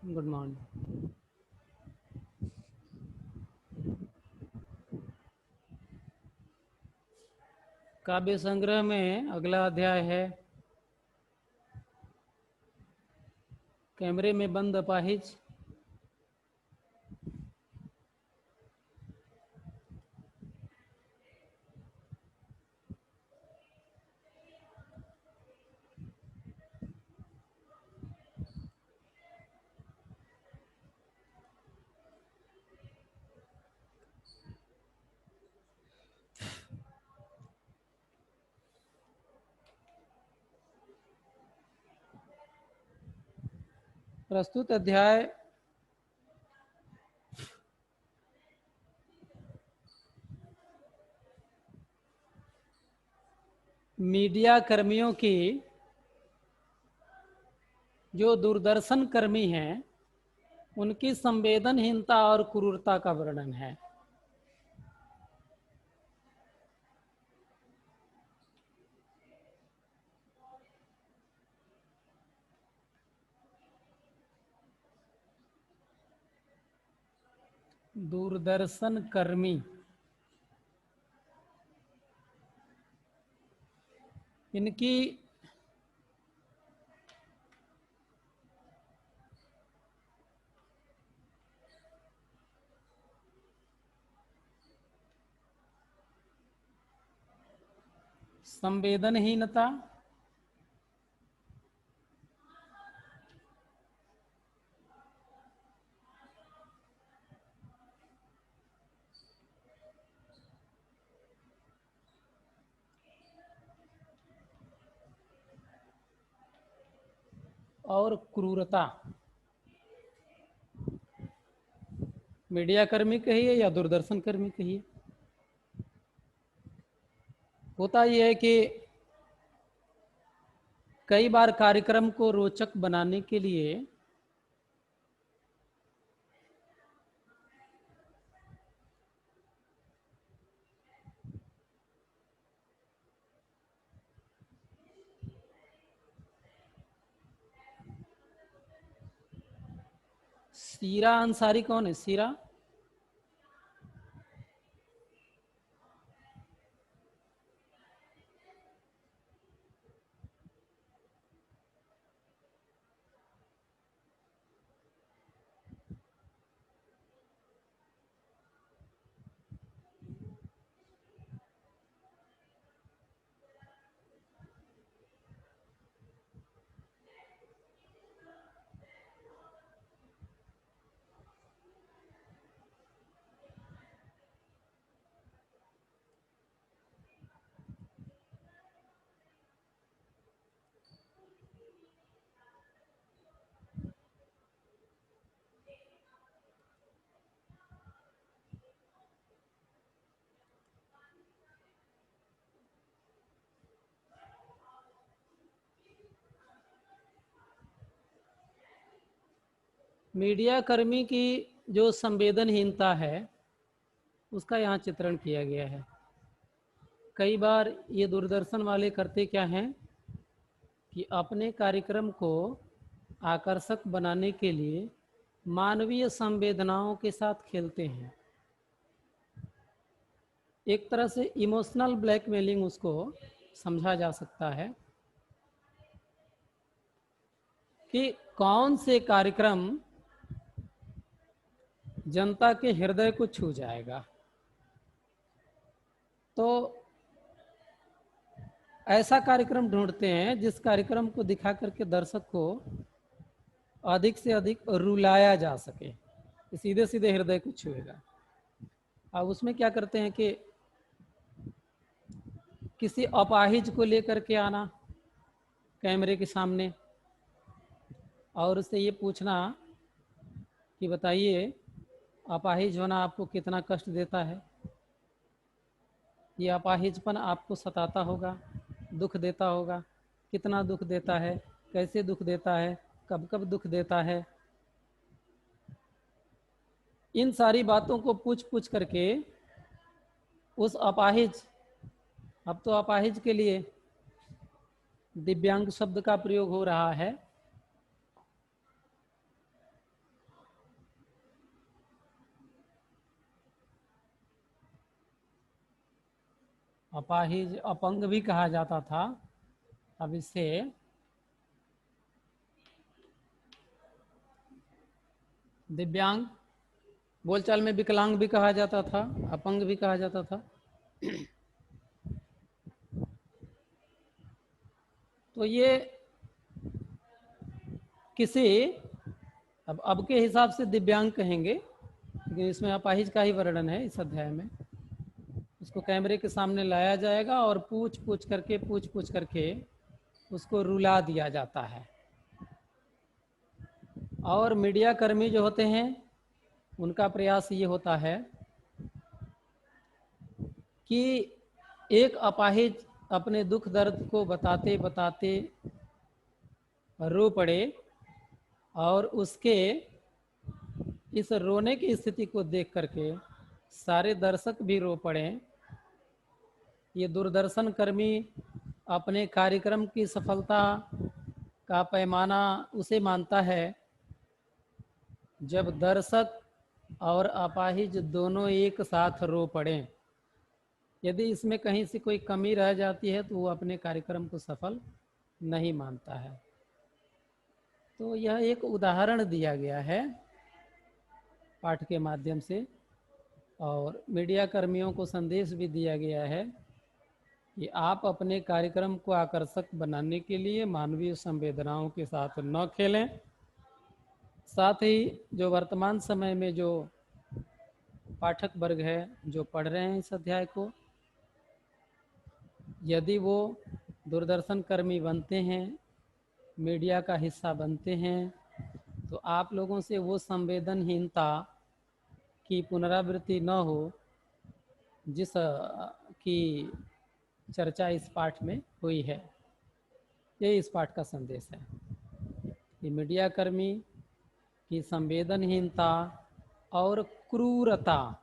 Good morning. काव्य संग्रह में अगला अध्याय है कैमरे में बंद अपाहिज। प्रस्तुत अध्याय मीडिया कर्मियों की, जो दूरदर्शन कर्मी हैं, उनकी संवेदनहीनता और क्रूरता का वर्णन है। दूरदर्शन कर्मी इनकी संवेदनहीनता और क्रूरता, मीडिया कर्मी कहिए या दूरदर्शन कर्मी कहिए, होता यह है कि कई बार कार्यक्रम को रोचक बनाने के लिए सीरा अंसारी कौन है? सीरा मीडिया कर्मी की जो संवेदनहीनता है उसका यहाँ चित्रण किया गया है। कई बार ये दूरदर्शन वाले करते क्या हैं कि अपने कार्यक्रम को आकर्षक बनाने के लिए मानवीय संवेदनाओं के साथ खेलते हैं। एक तरह से इमोशनल ब्लैकमेलिंग उसको समझा जा सकता है कि कौन से कार्यक्रम जनता के हृदय को छू जाएगा। तो ऐसा कार्यक्रम ढूंढते हैं जिस कार्यक्रम को दिखा करके दर्शक को अधिक से अधिक रुलाया जा सके, सीधे सीधे हृदय को छुएगा। अब उसमें क्या करते हैं कि किसी अपाहिज को लेकर के आना कैमरे के सामने और उससे ये पूछना कि बताइए अपाहिज होना आपको कितना कष्ट देता है, ये अपाहिजपन आपको सताता होगा, दुख देता होगा, कितना दुख देता है, कैसे दुख देता है, कब कब दुख देता है। इन सारी बातों को पूछ पूछ करके उस अपाहिज, अब तो अपाहिज के लिए दिव्यांग शब्द का प्रयोग हो रहा है, अपाहिज अपंग भी कहा जाता था, अब इसे दिव्यांग, बोलचाल में विकलांग भी कहा जाता था, अपंग भी कहा जाता था। तो ये किसी, अब के हिसाब से दिव्यांग कहेंगे, लेकिन इसमें अपाहिज का ही वर्णन है इस अध्याय में। उसको कैमरे के सामने लाया जाएगा और पूछ पूछ करके उसको रुला दिया जाता है। और मीडिया कर्मी जो होते हैं उनका प्रयास ये होता है कि एक अपाहिज अपने दुख दर्द को बताते बताते रो पड़े और उसके इस रोने की स्थिति को देख करके सारे दर्शक भी रो पड़े। ये दूरदर्शन कर्मी अपने कार्यक्रम की सफलता का पैमाना उसे मानता है जब दर्शक और अपाहिज दोनों एक साथ रो पड़ें। यदि इसमें कहीं से कोई कमी रह जाती है तो वो अपने कार्यक्रम को सफल नहीं मानता है। तो यह एक उदाहरण दिया गया है पाठ के माध्यम से, और मीडिया कर्मियों को संदेश भी दिया गया है कि आप अपने कार्यक्रम को आकर्षक बनाने के लिए मानवीय संवेदनाओं के साथ न खेलें। साथ ही जो वर्तमान समय में जो पाठक वर्ग है जो पढ़ रहे हैं इस अध्याय को, यदि वो दूरदर्शन कर्मी बनते हैं, मीडिया का हिस्सा बनते हैं, तो आप लोगों से वो संवेदनहीनता की पुनरावृत्ति न हो जिस की चर्चा इस पाठ में हुई है। ये इस पाठ का संदेश है कि मीडिया कर्मी की संवेदनहीनता और क्रूरता,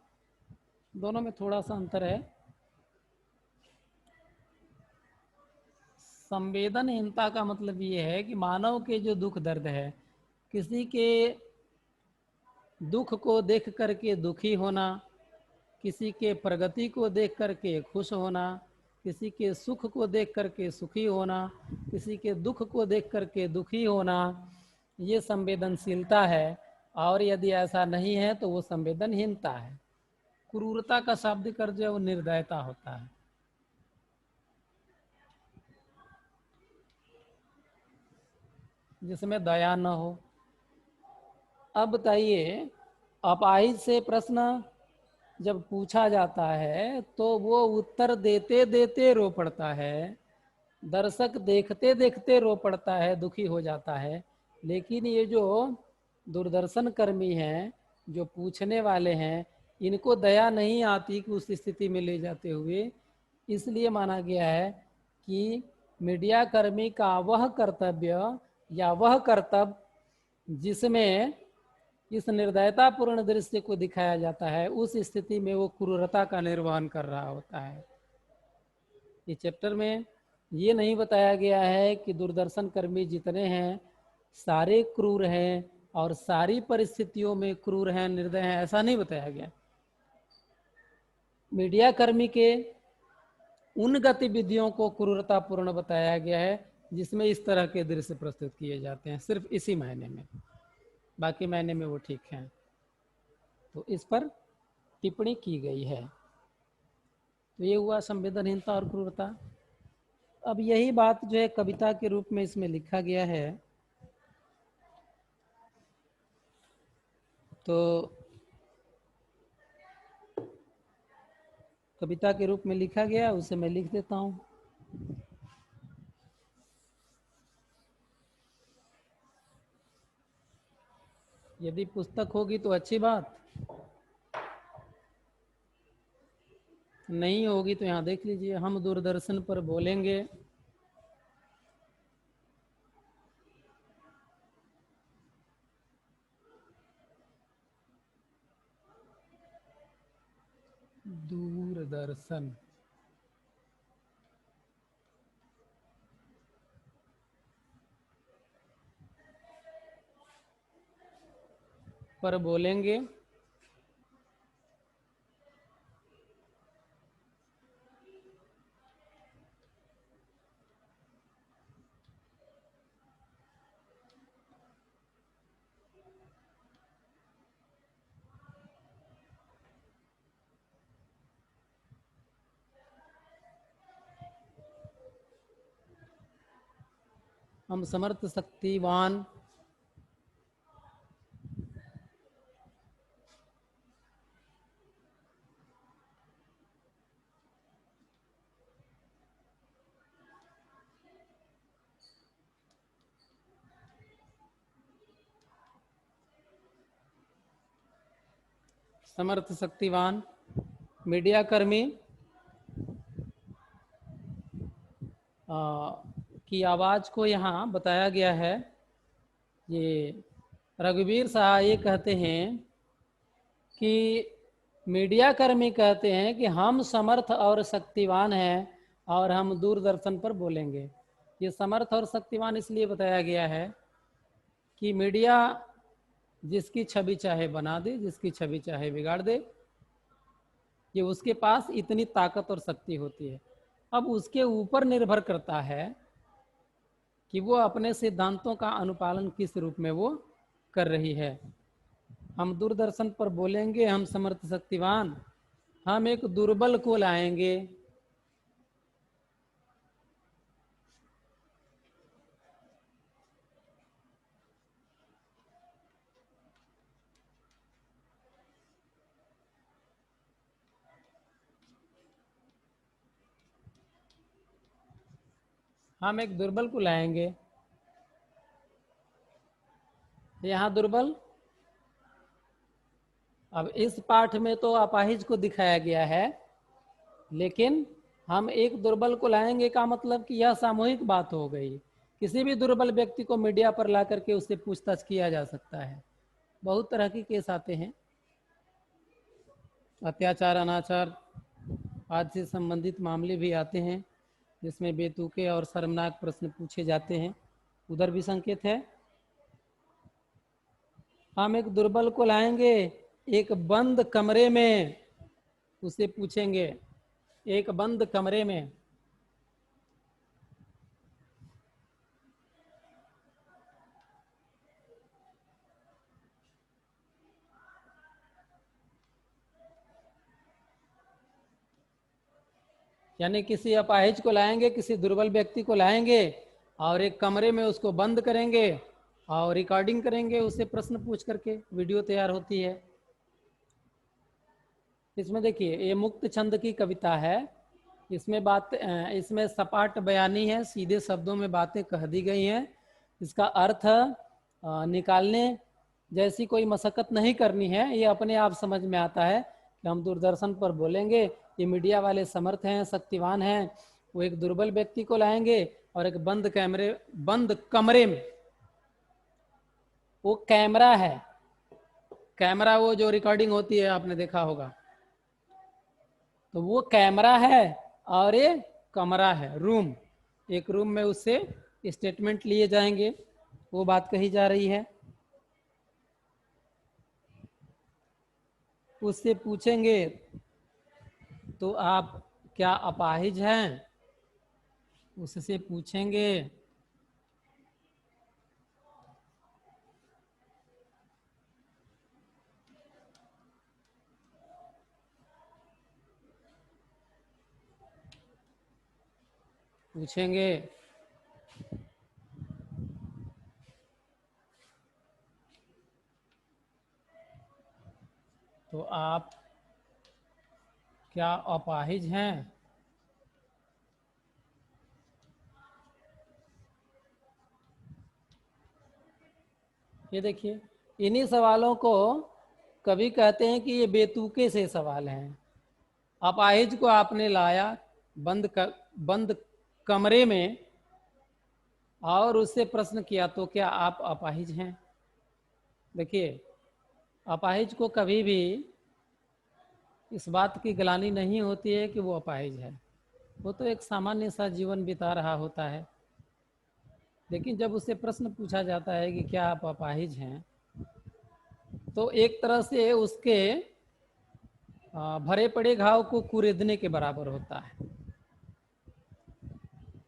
दोनों में थोड़ा सा अंतर है। संवेदनहीनता का मतलब ये है कि मानव के जो दुख दर्द है, किसी के दुख को देख करके दुखी होना, किसी के प्रगति को देख करके खुश होना, किसी के सुख को देख करके सुखी होना, किसी के दुख को देख करके दुखी होना, ये संवेदनशीलता है। और यदि ऐसा नहीं है तो वो संवेदनहीनता है। क्रूरता का शाब्दिक अर्थ जो वो निर्दयता होता है। जिसमें दया न हो। अब बताइए, अपाहिज से प्रश्न जब पूछा जाता है तो वो उत्तर देते देते रो पड़ता है, दर्शक देखते देखते रो पड़ता है, दुखी हो जाता है। लेकिन ये जो दूरदर्शन कर्मी हैं, जो पूछने वाले हैं, इनको दया नहीं आती कि उस स्थिति में ले जाते हुए। इसलिए माना गया है कि मीडिया कर्मी का वह कर्तव्य या वह कर्तव्य जिसमें इस निर्दयतापूर्ण दृश्य को दिखाया जाता है, उस स्थिति में वो क्रूरता का निर्वहन कर रहा होता है। इस चैप्टर में ये नहीं बताया गया है कि दूरदर्शन कर्मी जितने हैं सारे क्रूर हैं और सारी परिस्थितियों में क्रूर हैं, निर्दय हैं, ऐसा नहीं बताया गया। मीडिया कर्मी के उन गतिविधियों को क्रूरतापूर्ण बताया गया है जिसमें इस तरह के दृश्य प्रस्तुत किए जाते हैं, सिर्फ इसी महीने में। बाकी महीने में वो ठीक हैं। तो इस पर टिप्पणी की गई है। तो ये हुआ संवेदनहीनता और क्रूरता। अब यही बात जो है कविता के रूप में इसमें लिखा गया है, तो कविता के रूप में लिखा गया, उसे मैं लिख देता हूँ। यदि पुस्तक होगी तो अच्छी बात, नहीं होगी तो यहाँ देख लीजिए। हम दूरदर्शन पर बोलेंगे, दूरदर्शन पर बोलेंगे, हम समर्थ शक्तिवान, समर्थ शक्तिवान मीडिया कर्मी की आवाज़ को यहाँ बताया गया है। ये रघुवीर साहब ये कहते हैं कि मीडिया कर्मी कहते हैं कि हम समर्थ और शक्तिवान हैं और हम दूरदर्शन पर बोलेंगे। ये समर्थ और शक्तिवान इसलिए बताया गया है कि मीडिया जिसकी छवि चाहे बना दे, जिसकी छवि चाहे बिगाड़ दे, ये उसके पास इतनी ताकत और शक्ति होती है। अब उसके ऊपर निर्भर करता है कि वो अपने सिद्धांतों का अनुपालन किस रूप में वो कर रही है। हम दूरदर्शन पर बोलेंगे हम समर्थ शक्तिवान, हम एक दुर्बल को लाएंगे, हम एक दुर्बल को लाएंगे। यहाँ दुर्बल, अब इस पाठ में तो अपाहिज को दिखाया गया है, लेकिन हम एक दुर्बल को लाएंगे का मतलब कि यह सामूहिक बात हो गई। किसी भी दुर्बल व्यक्ति को मीडिया पर ला करके उससे पूछताछ किया जा सकता है। बहुत तरह के केस आते हैं, अत्याचार, अनाचार आदि से संबंधित मामले भी आते हैं जिसमें बेतुके और शर्मनाक प्रश्न पूछे जाते हैं। उधर भी संकेत है। हम एक दुर्बल को लाएंगे, एक बंद कमरे में उसे पूछेंगे, एक बंद कमरे में। यानी किसी अपाहिज को लाएंगे, किसी दुर्बल व्यक्ति को लाएंगे और एक कमरे में उसको बंद करेंगे और रिकॉर्डिंग करेंगे, उससे प्रश्न पूछ करके वीडियो तैयार होती है। इसमें देखिए ये मुक्त छंद की कविता है। इसमें सपाट बयानी है, सीधे शब्दों में बातें कह दी गई हैं। इसका अर्थ निकालने जैसी कोई मशक्कत नहीं करनी है, ये अपने आप समझ में आता है कि हम दूरदर्शन पर बोलेंगे, ये मीडिया वाले समर्थ हैं, शक्तिवान हैं। वो एक दुर्बल व्यक्ति को लाएंगे और एक बंद कमरे में, वो कैमरा है, कैमरा वो जो रिकॉर्डिंग होती है आपने देखा होगा, तो वो कैमरा है और ये कमरा है, रूम। एक रूम में उससे स्टेटमेंट लिए जाएंगे, वो बात कही जा रही है। उससे पूछेंगे तो आप क्या अपाहिज हैं, उससे पूछेंगे पूछेंगे तो आप क्या अपाहिज हैं। ये देखिए इन्हीं सवालों को कभी कहते हैं कि ये बेतुके से सवाल हैं। अपाहिज को आपने लाया बंद कमरे में और उससे प्रश्न किया तो क्या आप अपाहिज हैं। देखिए अपाहिज को कभी भी इस बात की ग्लानि नहीं होती है कि वो अपाहिज है, वो तो एक सामान्य सा जीवन बिता रहा होता है। लेकिन जब उससे प्रश्न पूछा जाता है कि क्या आप अपाहिज हैं, तो एक तरह से उसके भरे पड़े घाव को कुरेदने के बराबर होता है।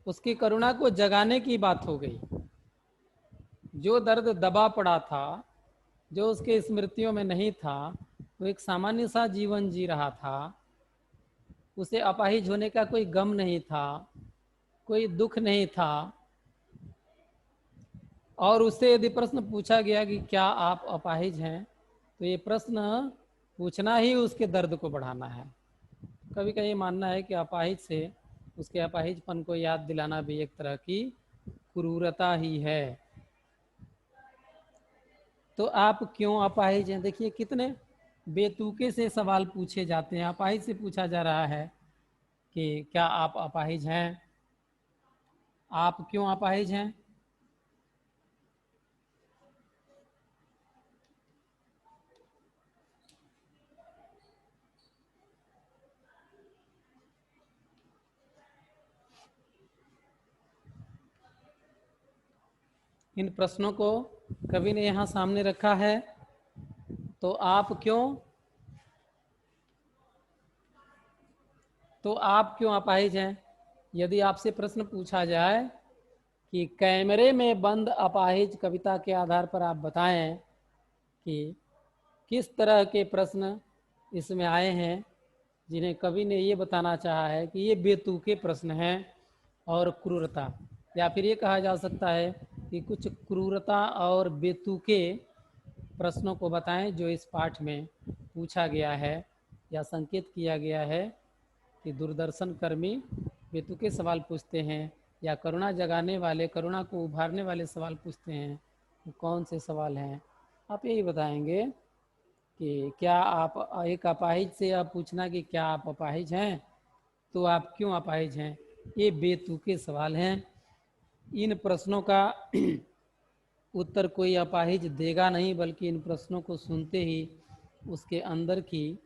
उसकी करुणा को जगाने की बात हो गई। जो दर्द दबा पड़ा था, जो उसके स्मृतियों में नहीं था, वो एक सामान्य सा जीवन जी रहा था। उसे अपाहिज होने का कोई गम नहीं था, कोई दुख नहीं था। और उससे यदि प्रश्न पूछा गया कि क्या आप अपाहिज हैं, तो ये प्रश्न पूछना ही उसके दर्द को बढ़ाना है। कवि का ये मानना है कि अपाहिज से उसके अपाहिजपन को याद दिलाना भी एक तरह की क्रूरता ही है। तो आप क्यों अपाहिज हैं? देखिए कितने बेतुके से सवाल पूछे जाते हैं। अपाहिज से पूछा जा रहा है कि क्या आप अपाहिज हैं, आप क्यों अपाहिज हैं। इन प्रश्नों को कवि ने यहाँ सामने रखा है। तो आप क्यों अपाहिज हैं? यदि आपसे प्रश्न पूछा जाए कि कैमरे में बंद अपाहिज कविता के आधार पर आप बताएं कि किस तरह के प्रश्न इसमें आए हैं, जिन्हें कवि ने ये बताना चाहा है कि ये बेतुके प्रश्न हैं और क्रूरता, या फिर ये कहा जा सकता है कि कुछ क्रूरता और बेतुके प्रश्नों को बताएं जो इस पाठ में पूछा गया है या संकेत किया गया है कि दूरदर्शन कर्मी बेतुके सवाल पूछते हैं या करुणा जगाने वाले, करुणा को उभारने वाले सवाल पूछते हैं। तो कौन से सवाल हैं? आप यही बताएंगे कि क्या आप एक अपाहिज से आप पूछना कि क्या आप अपाहिज हैं, तो आप क्यों अपाहिज हैं, ये बेतुके सवाल हैं। इन प्रश्नों का उत्तर कोई अपाहिज देगा नहीं, बल्कि इन प्रश्नों को सुनते ही उसके अंदर की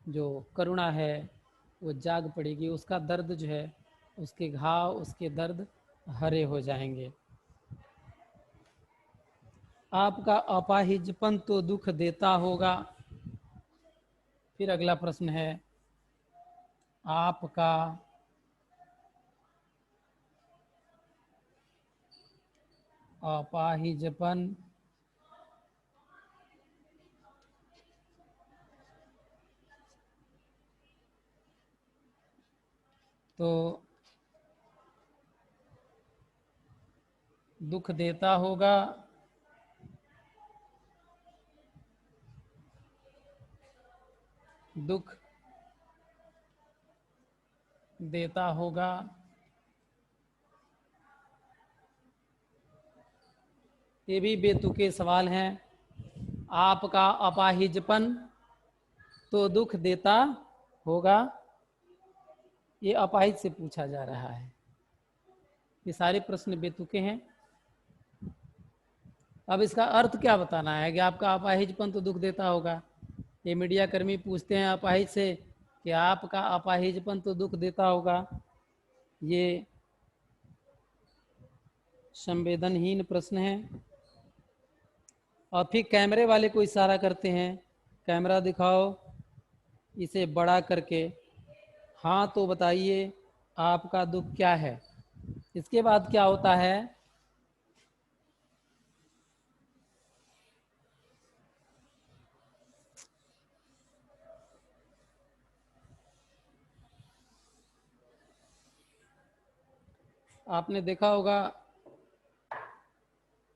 जो करुणा है वो जाग पड़ेगी, उसका दर्द जो है, उसके घाव, उसके दर्द हरे हो जाएंगे। आपका अपाहिजपन तो दुख देता होगा। फिर अगला प्रश्न है, आपका अपाहिजपन तो दुख देता होगा। दुख देता होगा। ये भी बेतुके सवाल हैं। आपका अपाहिजपन तो दुख देता होगा, ये अपाहिज से पूछा जा रहा है। ये सारे प्रश्न बेतुके हैं। अब इसका अर्थ क्या बताना है कि आपका अपाहिजपन तो दुख देता होगा। ये मीडिया कर्मी पूछते हैं अपाहिज से कि आपका अपाहिजपन तो दुख देता होगा। ये संवेदनहीन प्रश्न है। और फिर कैमरे वाले को इशारा करते हैं, कैमरा दिखाओ इसे बड़ा करके, हाँ तो बताइए आपका दुख क्या है। इसके बाद क्या होता है, आपने देखा होगा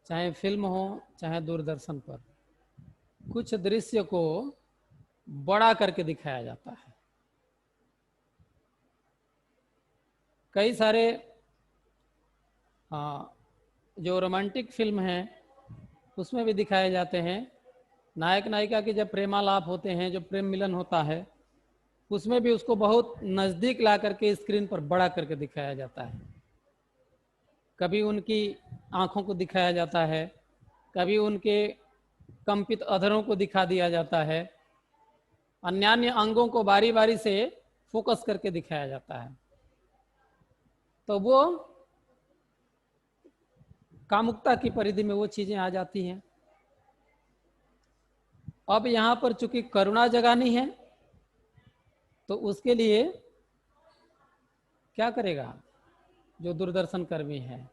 चाहे फिल्म हो चाहे दूरदर्शन पर, कुछ दृश्य को बड़ा करके दिखाया जाता है। कई सारे जो रोमांटिक फिल्म हैं उसमें भी दिखाए जाते हैं। नायक नायिका के जब प्रेमालाप होते हैं, जब प्रेम मिलन होता है, उसमें भी उसको बहुत नज़दीक ला करके स्क्रीन पर बड़ा करके दिखाया जाता है। कभी उनकी आँखों को दिखाया जाता है, कभी उनके कंपित अधरों को दिखा दिया जाता है, अन्य अंगों को बारी बारी से फोकस करके दिखाया जाता है। तो वो कामुकता की परिधि में वो चीज़ें आ जाती हैं। अब यहाँ पर चूंकि करुणा जगानी है, तो उसके लिए क्या करेगा जो दूरदर्शन कर्मी है,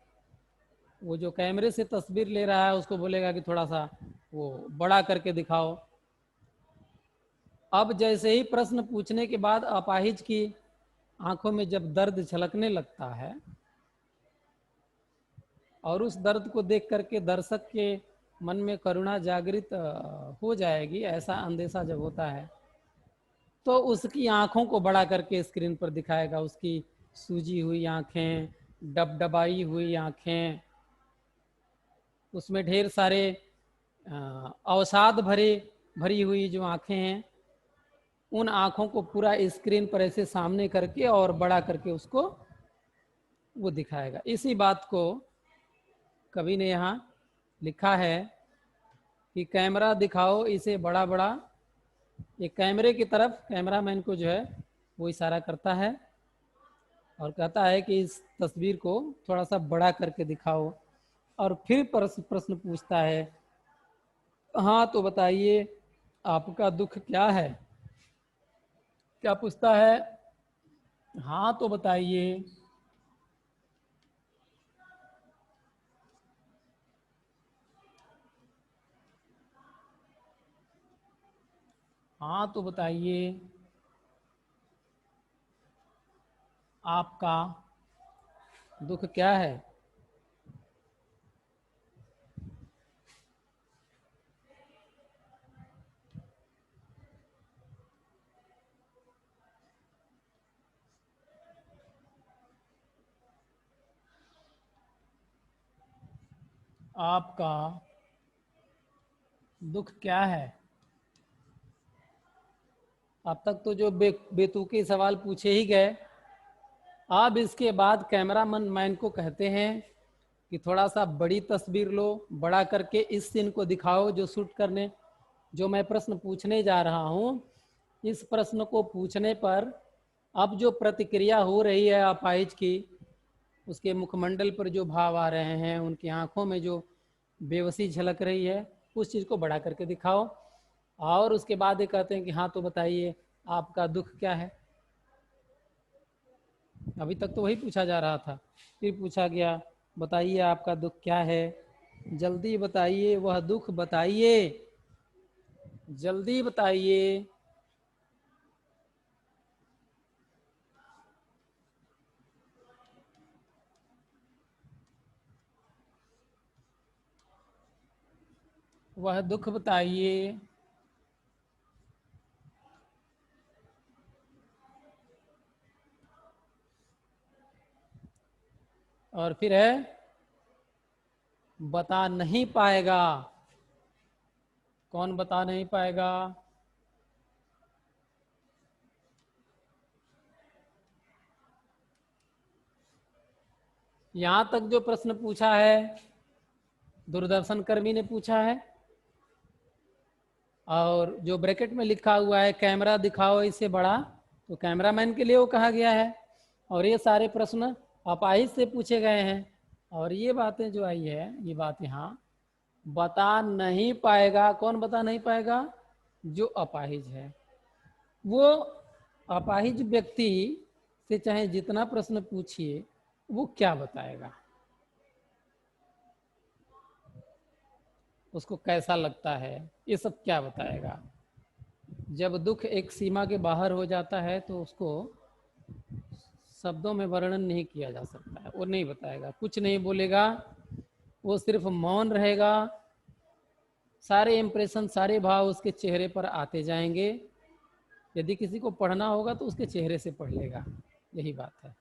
वो जो कैमरे से तस्वीर ले रहा है उसको बोलेगा कि थोड़ा सा वो बड़ा करके दिखाओ। अब जैसे ही प्रश्न पूछने के बाद अपाहिज की आंखों में जब दर्द छलकने लगता है और उस दर्द को देख करके दर्शक के मन में करुणा जागृत हो जाएगी, ऐसा अंदेशा जब होता है तो उसकी आंखों को बड़ा करके स्क्रीन पर दिखाएगा, उसकी सूजी हुई आंखें, डबडबाई हुई आंखें, उसमें ढेर सारे अवसाद भरी हुई जो आंखें हैं, उन आंखों को पूरा स्क्रीन पर ऐसे सामने करके और बड़ा करके उसको वो दिखाएगा। इसी बात को कवि ने यहाँ लिखा है कि कैमरा दिखाओ इसे बड़ा बड़ा। ये कैमरे की तरफ कैमरामैन को जो है वो इशारा करता है और कहता है कि इस तस्वीर को थोड़ा सा बड़ा करके दिखाओ। और फिर प्रश्न पूछता है, हाँ तो बताइए आपका दुख क्या है। क्या पूछता है? हाँ तो बताइए। हाँ तो बताइए आपका दुख क्या है। आपका दुख क्या है। अब तक तो जो बेतुके सवाल पूछे ही गए। अब इसके बाद कैमरामैन को कहते हैं कि थोड़ा सा बड़ी तस्वीर लो, बड़ा करके इस सीन को दिखाओ जो शूट करने, जो मैं प्रश्न पूछने जा रहा हूँ। इस प्रश्न को पूछने पर अब जो प्रतिक्रिया हो रही है अपाहिज की, उसके मुखमंडल पर जो भाव आ रहे हैं, उनकी आंखों में जो बेबसी झलक रही है, उस चीज़ को बड़ा करके दिखाओ। और उसके बाद ये कहते हैं कि हाँ तो बताइए आपका दुख क्या है। अभी तक तो वही पूछा जा रहा था, फिर पूछा गया बताइए आपका दुख क्या है। जल्दी बताइए वह दुख बताइए, जल्दी बताइए। वह दुख बताइए। और फिर है बता नहीं पाएगा। कौन बता नहीं पाएगा? यहां तक जो प्रश्न पूछा है दूरदर्शन कर्मी ने पूछा है, और जो ब्रैकेट में लिखा हुआ है कैमरा दिखाओ इसे बड़ा, तो कैमरामैन के लिए वो कहा गया है। और ये सारे प्रश्न अपाहिज से पूछे गए हैं। और ये बातें जो आई है, ये बात यहाँ बता नहीं पाएगा। कौन बता नहीं पाएगा? जो अपाहिज है। वो अपाहिज व्यक्ति से चाहे जितना प्रश्न पूछिए, वो क्या बताएगा, उसको कैसा लगता है, ये सब क्या बताएगा। जब दुख एक सीमा के बाहर हो जाता है तो उसको शब्दों में वर्णन नहीं किया जा सकता है। वो नहीं बताएगा, कुछ नहीं बोलेगा, वो सिर्फ मौन रहेगा। सारे इंप्रेशन, सारे भाव उसके चेहरे पर आते जाएंगे। यदि किसी को पढ़ना होगा तो उसके चेहरे से पढ़ लेगा, यही बात है।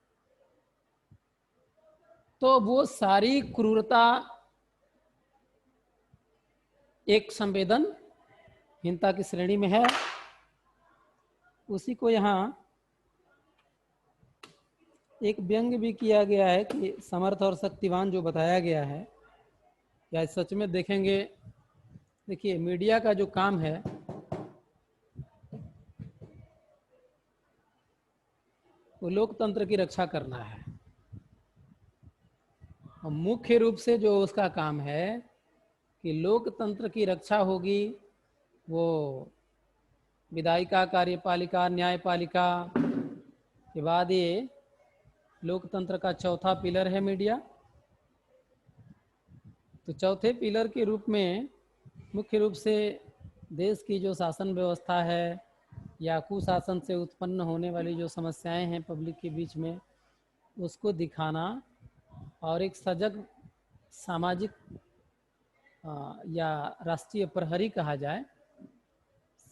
तो वो सारी क्रूरता एक संवेदनहीनता की श्रेणी में है। उसी को यहाँ एक व्यंग भी किया गया है कि समर्थ और शक्तिवान जो बताया गया है, क्या सच में देखेंगे। देखिए मीडिया का जो काम है, वो लोकतंत्र की रक्षा करना है। और मुख्य रूप से जो उसका काम है कि लोकतंत्र की रक्षा होगी, वो विधायिका, कार्यपालिका, न्यायपालिका के बाद ये लोकतंत्र का चौथा पिलर है मीडिया। तो चौथे पिलर के रूप में मुख्य रूप से देश की जो शासन व्यवस्था है या कुशासन से उत्पन्न होने वाली जो समस्याएं हैं पब्लिक के बीच में, उसको दिखाना और एक सजग सामाजिक या राष्ट्रीय प्रहरी कहा जाए,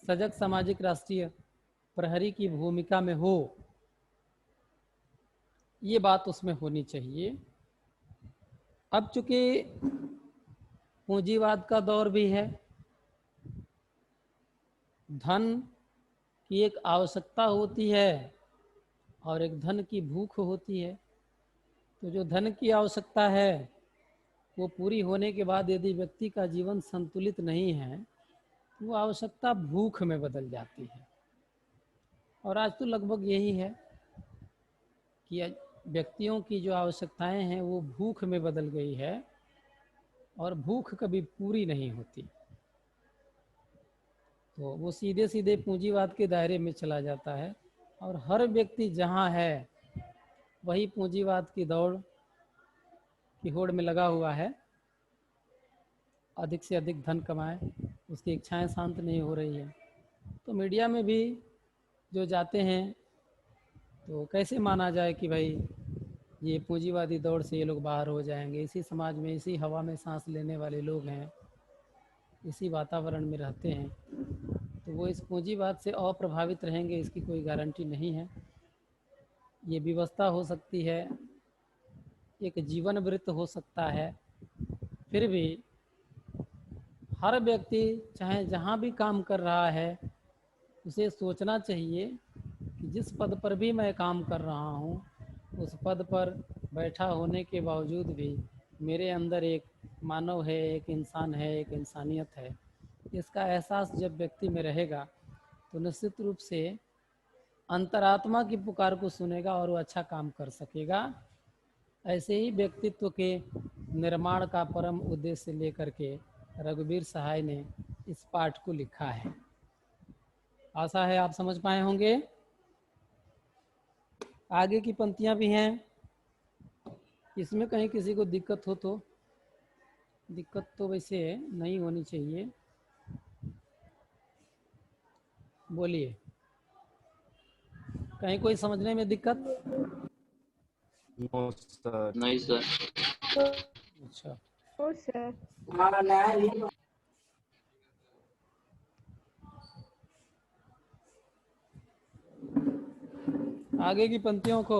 सजग सामाजिक राष्ट्रीय प्रहरी की भूमिका में हो, ये बात उसमें होनी चाहिए। अब चूंकि पूंजीवाद का दौर भी है, धन की एक आवश्यकता होती है और एक धन की भूख होती है। तो जो धन की आवश्यकता है वो पूरी होने के बाद यदि व्यक्ति का जीवन संतुलित नहीं है तो वो आवश्यकता भूख में बदल जाती है। और आज तो लगभग यही है कि व्यक्तियों की जो आवश्यकताएं हैं वो भूख में बदल गई है और भूख कभी पूरी नहीं होती। तो वो सीधे सीधे पूंजीवाद के दायरे में चला जाता है और हर व्यक्ति जहाँ है वही पूंजीवाद की दौड़ की होड़ में लगा हुआ है, अधिक से अधिक धन कमाए, उसकी इच्छाएं शांत नहीं हो रही है। तो मीडिया में भी जो जाते हैं तो कैसे माना जाए कि भाई ये पूंजीवादी दौड़ से ये लोग बाहर हो जाएंगे, इसी समाज में इसी हवा में सांस लेने वाले लोग हैं, इसी वातावरण में रहते हैं, तो वो इस पूंजीवाद से अप्रभावित रहेंगे इसकी कोई गारंटी नहीं है। ये व्यवस्था हो सकती है, एक जीवन वृत्त हो सकता है, फिर भी हर व्यक्ति चाहे जहाँ भी काम कर रहा है उसे सोचना चाहिए कि जिस पद पर भी मैं काम कर रहा हूँ उस पद पर बैठा होने के बावजूद भी मेरे अंदर एक मानव है, एक इंसान है, एक इंसानियत है। इसका एहसास जब व्यक्ति में रहेगा तो निश्चित रूप से अंतरात्मा की पुकार को सुनेगा और वो अच्छा काम कर सकेगा। ऐसे ही व्यक्तित्व के निर्माण का परम उद्देश्य लेकर के रघुवीर सहाय ने इस पाठ को लिखा है। आशा है आप समझ पाए होंगे। आगे की पंक्तियां भी हैं, इसमें कहीं किसी को दिक्कत हो तो, दिक्कत तो वैसे नहीं होनी चाहिए, बोलिए। कहीं कोई समझने में दिक्कत? No sir. नहीं सर। अच्छा, ओ सर। आगे की पंक्तियों को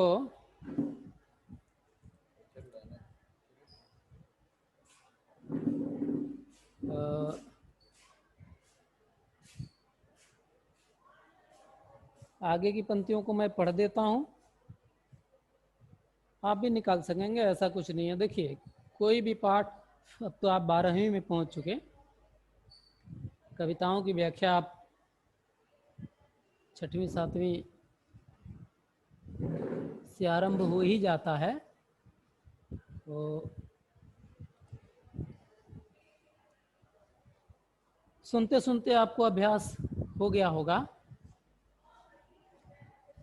आगे की पंक्तियों को मैं पढ़ देता हूँ, आप भी निकाल सकेंगे, ऐसा कुछ नहीं है। देखिए कोई भी पाठ, अब तो आप 12वीं में पहुँच चुके, कविताओं की व्याख्या आप 6वीं 7वीं से आरंभ हो ही जाता है। तो सुनते सुनते आपको अभ्यास हो गया होगा।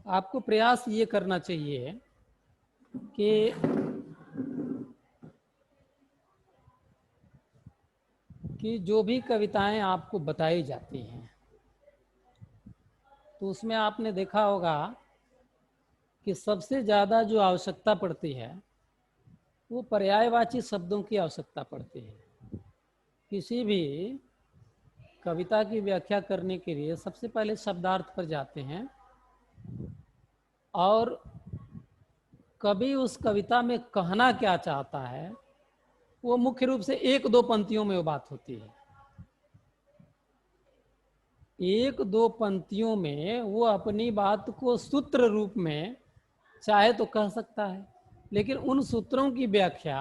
आपको प्रयास ये करना चाहिए कि जो भी कविताएं आपको बताई जाती हैं तो उसमें आपने देखा होगा कि सबसे ज़्यादा जो आवश्यकता पड़ती है वो पर्यायवाची शब्दों की आवश्यकता पड़ती है। किसी भी कविता की व्याख्या करने के लिए सबसे पहले शब्दार्थ पर जाते हैं और कवि उस कविता में कहना क्या चाहता है वो मुख्य रूप से 1-2 पंक्तियों में वो बात होती है। 1-2 पंक्तियों में वो अपनी बात को सूत्र रूप में चाहे तो कह सकता है, लेकिन उन सूत्रों की व्याख्या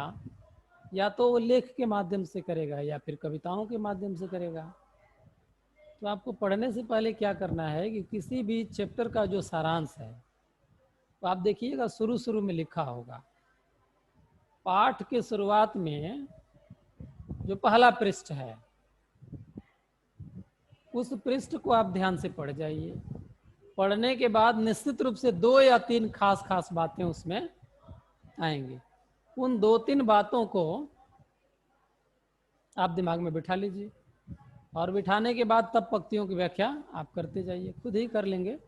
या तो वो लेख के माध्यम से करेगा या फिर कविताओं के माध्यम से करेगा। तो आपको पढ़ने से पहले क्या करना है कि किसी भी चैप्टर का जो सारांश है तो आप देखिएगा शुरू में लिखा होगा, पाठ के शुरुआत में जो पहला पृष्ठ है उस पृष्ठ को आप ध्यान से पढ़ जाइए। पढ़ने के बाद निश्चित रूप से 2 या 3 खास बातें उसमें आएंगी। उन 2-3 बातों को आप दिमाग में बिठा लीजिए और बिठाने के बाद तब पंक्तियों की व्याख्या आप करते जाइए, खुद ही कर लेंगे।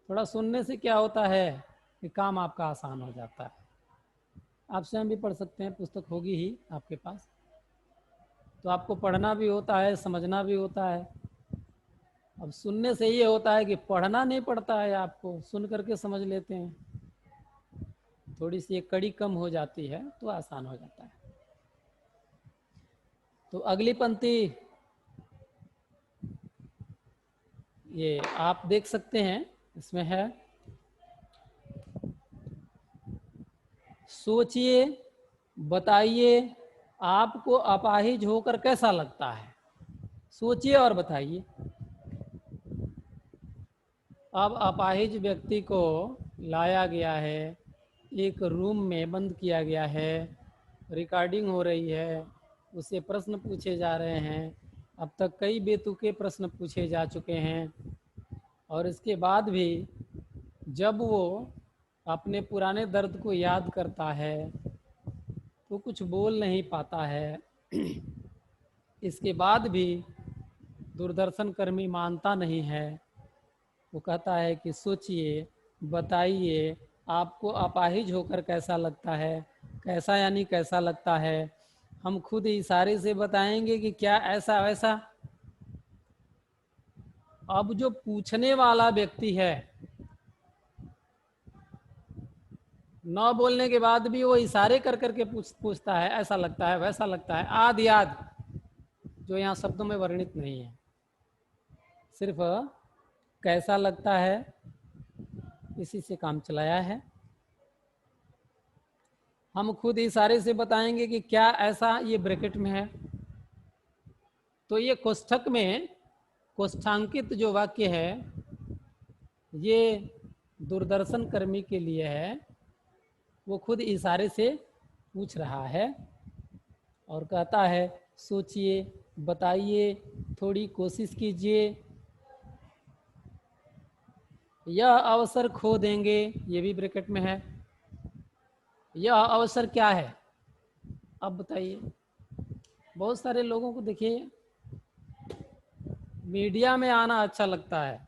थोड़ा सुनने से क्या होता है कि काम आपका आसान हो जाता है। आप स्वयं भी पढ़ सकते हैं, पुस्तक होगी ही आपके पास। तो आपको पढ़ना भी होता है, समझना भी होता है। अब सुनने से ये होता है कि पढ़ना नहीं पड़ता है, आपको सुन करके समझ लेते हैं। थोड़ी सी एक कड़ी कम हो जाती है तो आसान हो जाता है। तो अगली पंक्ति ये आप देख सकते हैं, इसमें है सोचिए, बताइए आपको अपाहिज होकर कैसा लगता है। सोचिए और बताइए। अब अपाहिज व्यक्ति को लाया गया है, एक रूम में बंद किया गया है, रिकॉर्डिंग हो रही है, उससे प्रश्न पूछे जा रहे हैं। अब तक कई बेतुके प्रश्न पूछे जा चुके हैं, और इसके बाद भी जब वो अपने पुराने दर्द को याद करता है तो कुछ बोल नहीं पाता है। इसके बाद भी दूरदर्शन कर्मी मानता नहीं है। वो कहता है कि सोचिए, बताइए आपको अपाहिज होकर कैसा लगता है। कैसा यानी कैसा लगता है, हम खुद इशारे से बताएंगे कि क्या ऐसा वैसा। अब जो पूछने वाला व्यक्ति है, न बोलने के बाद भी वो इशारे कर करके पूछता है, ऐसा लगता है वैसा लगता है, आदि आदि, जो यहाँ शब्दों में वर्णित नहीं है। सिर्फ कैसा लगता है इसी से काम चलाया है। हम खुद इशारे से बताएंगे कि क्या ऐसा, ये ब्रैकेट में है। तो ये कोष्ठक में कोष्ठांकित जो वाक्य है ये दूरदर्शन कर्मी के लिए है। वो खुद इशारे से पूछ रहा है और कहता है सोचिए, बताइए, थोड़ी कोशिश कीजिए, यह अवसर खो देंगे, ये भी ब्रैकेट में है। यह अवसर क्या है, अब बताइए। बहुत सारे लोगों को देखिए, मीडिया में आना अच्छा लगता है,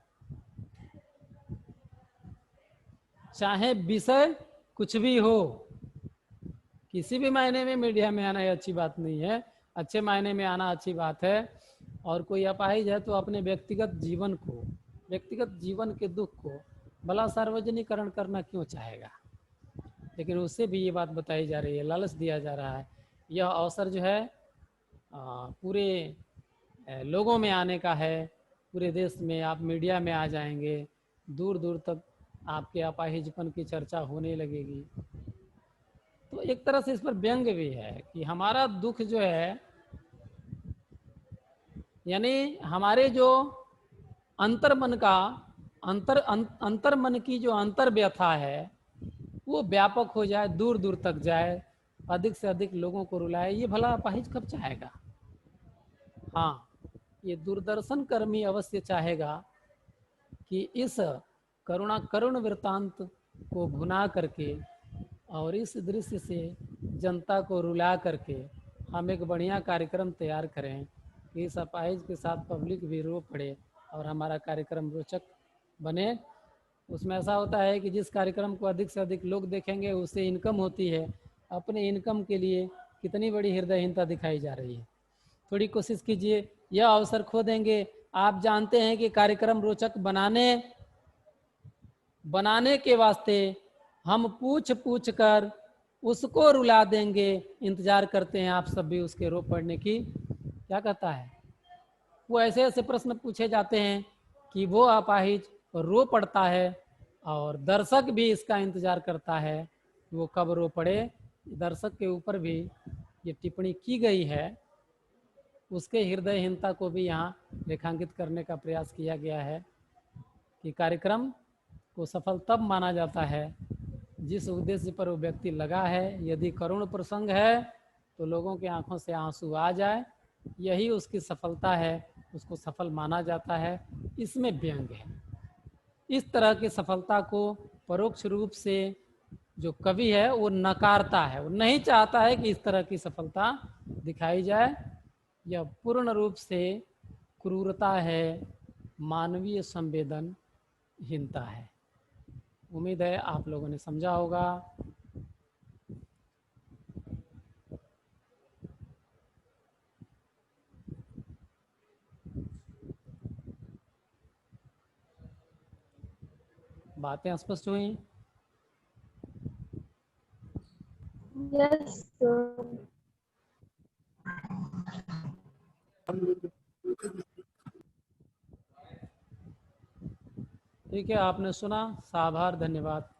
चाहे विषय कुछ भी हो। किसी भी मायने में मीडिया में आना ये अच्छी बात नहीं है, अच्छे मायने में आना अच्छी बात है। और कोई अपाहिज है तो अपने व्यक्तिगत जीवन को, व्यक्तिगत जीवन के दुख को भला सार्वजनिकरण करना क्यों चाहेगा। लेकिन उससे भी ये बात बताई जा रही है, लालच दिया जा रहा है। यह अवसर जो है पूरे लोगों में आने का है। पूरे देश में आप मीडिया में आ जाएंगे, दूर दूर तक आपके अपाहिजपन की चर्चा होने लगेगी। तो एक तरह से इस पर व्यंग्य भी है कि हमारा दुख जो है, यानी हमारे जो अंतर मन का अंतर मन की जो अंतर व्यथा है वो व्यापक हो जाए, दूर दूर तक जाए, अधिक से अधिक लोगों को रुलाए। ये भला अपाहिज कब चाहेगा। हाँ, ये दूरदर्शन कर्मी अवश्य चाहेगा कि इस करुण वृत्तांत को भुना करके और इस दृश्य से जनता को रुला करके हम एक बढ़िया कार्यक्रम तैयार करें कि इस अपाहिज के साथ पब्लिक भी रो पड़े और हमारा कार्यक्रम रोचक बने। उसमें ऐसा होता है कि जिस कार्यक्रम को अधिक से अधिक लोग देखेंगे उससे इनकम होती है। अपने इनकम के लिए कितनी बड़ी हृदयहीनता दिखाई जा रही है। थोड़ी कोशिश कीजिए, यह अवसर खो देंगे। आप जानते हैं कि कार्यक्रम रोचक बनाने के वास्ते हम पूछ पूछ कर उसको रुला देंगे। इंतजार करते हैं आप सब भी उसके रो पड़ने की। क्या कहता है, वो ऐसे ऐसे प्रश्न पूछे जाते हैं कि वो अपाहिज रो पड़ता है और दर्शक भी इसका इंतजार करता है कि वो कब रो पड़े। दर्शक के ऊपर भी ये टिप्पणी की गई है, उसके हृदयहीनता को भी यहाँ रेखांकित करने का प्रयास किया गया है कि कार्यक्रम को सफल तब माना जाता है जिस उद्देश्य पर वो व्यक्ति लगा है। यदि करुण प्रसंग है तो लोगों की आंखों से आंसू आ जाए, यही उसकी सफलता है, उसको सफल माना जाता है। इसमें व्यंग्य है। इस तरह की सफलता को परोक्ष रूप से जो कवि है वो नकारता है, वो नहीं चाहता है कि इस तरह की सफलता दिखाई जाए। यह पूर्ण रूप से क्रूरता है, मानवीय संवेदनहीनता है। उम्मीद है आप लोगों ने समझा होगा। बातें स्पष्ट हुई? Yes sir. ठीक है, आपने सुना। आभार, धन्यवाद।